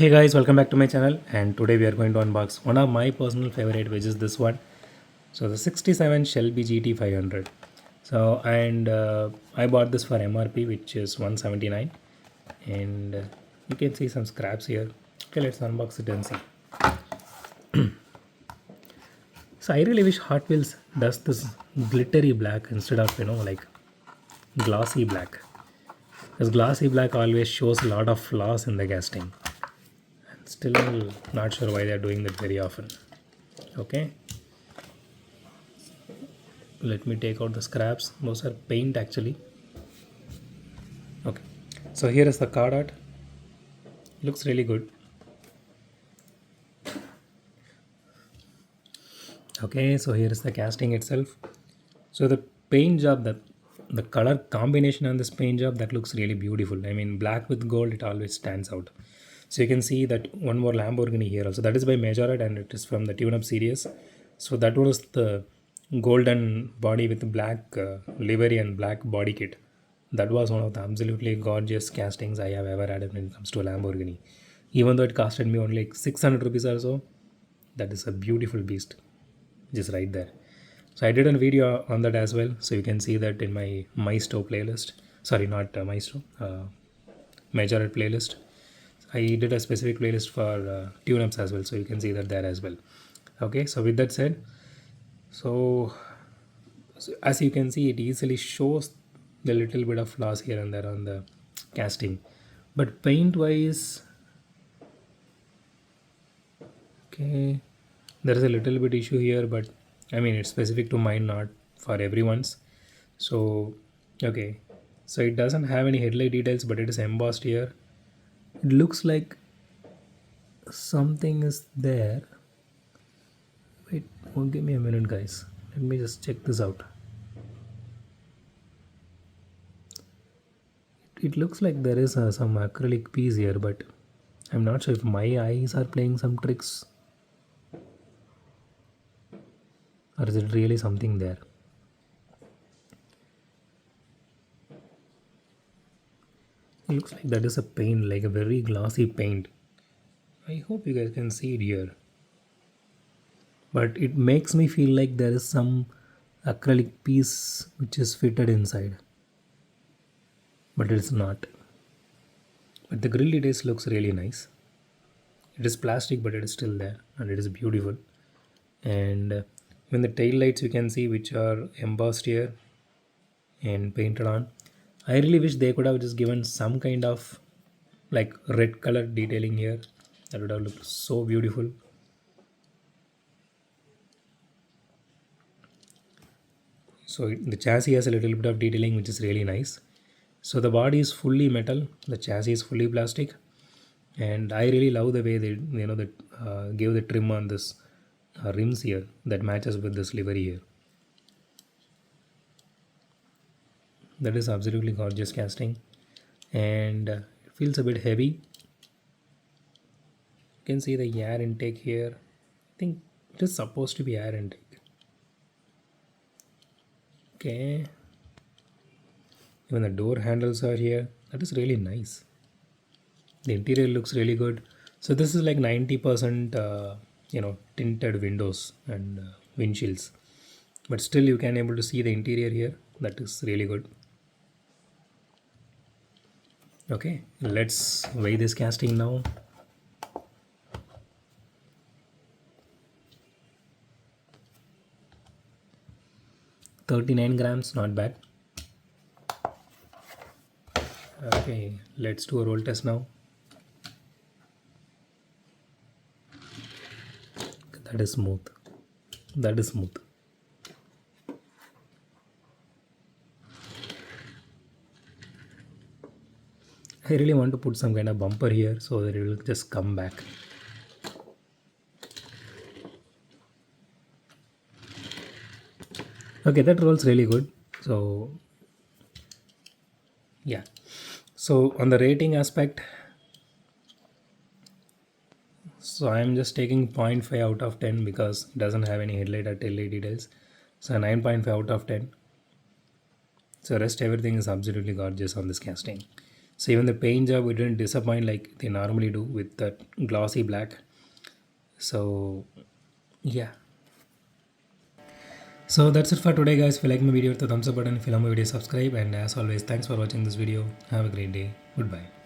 Hey guys, welcome back to my channel, and today we are going to unbox one of my personal favorite, which is this one. So the 67 Shelby GT500. I bought this for MRP, which is 179, and you can see some scraps here. Okay, let's unbox it and see. So I really wish Hot Wheels does this glittery black instead of like glossy black, because glossy black always shows a lot of flaws in the casting. Still not sure why they are doing that very often. Okay, let me take out the scraps. Those are paint actually. Okay, so here is the card art. Looks really good. Okay, so here is the casting itself. So the paint job, that the color combination on this paint job, that looks really beautiful. I mean, black with gold, it always stands out. So you can see that one more Lamborghini here also. That is by Majorette, and it is from the tune-up series. So that was the golden body with black livery and black body kit. That was one of the absolutely gorgeous castings I have ever had when it comes to a Lamborghini. Even though it costed me only like 600 rupees or so, that is a beautiful beast just right there. So I did a video on that as well, so you can see that in my Maestro playlist. Sorry, not Maestro, Majorette playlist. I did a specific playlist for tune-ups as well, so you can see that there as well. Okay, so with that said, so, so as you can see, it easily shows the little bit of flaws here and there on the casting, but paint wise, okay, there is a little bit issue here, but I mean it's specific to mine, not for everyone's. So okay, so it doesn't have any headlight details, but it is embossed here. It looks like something is there. Wait, give me a minute guys, let me just check this out. It looks like there is some acrylic piece here, but I'm not sure if my eyes are playing some tricks, or is it really something there. It looks like that is a paint, like a very glossy paint. I hope you guys can see it here, but it makes me feel like there is some acrylic piece which is fitted inside, but it's not. But the grill details looks really nice. It is plastic, but it is still there, and it is beautiful. And even the tail lights you can see, which are embossed here and painted on. I really wish they could have just given some kind of like red color detailing here. That would have looked so beautiful. So the chassis has a little bit of detailing, which is really nice. So the body is fully metal, the chassis is fully plastic, and I really love the way they that gave the trim on this rims here that matches with this livery here. That is absolutely gorgeous casting, and it feels a bit heavy. You can see the air intake here. I think it is supposed to be air intake. Okay, even the door handles are here. That is really nice. The interior looks really good. So this is like 90% tinted windows and windshields, but still you can able to see the interior here. That is really good. Okay, let's weigh this casting now. 39 grams, not bad. Okay, let's do a roll test now. That is smooth. That is smooth. I really want to put some kind of bumper here so that it will just come back. Okay, that rolls really good. So yeah, so on the rating aspect, so I'm just taking 0.5 out of 10 because it doesn't have any headlight or tail light details. So 9.5 out of 10. So rest everything is absolutely gorgeous on this casting. So even the paint job, we didn't disappoint like they normally do with that glossy black. So yeah. So that's it for today, guys. If you like my video, hit the thumbs up button. If you love my video, subscribe. And as always, thanks for watching this video. Have a great day. Goodbye.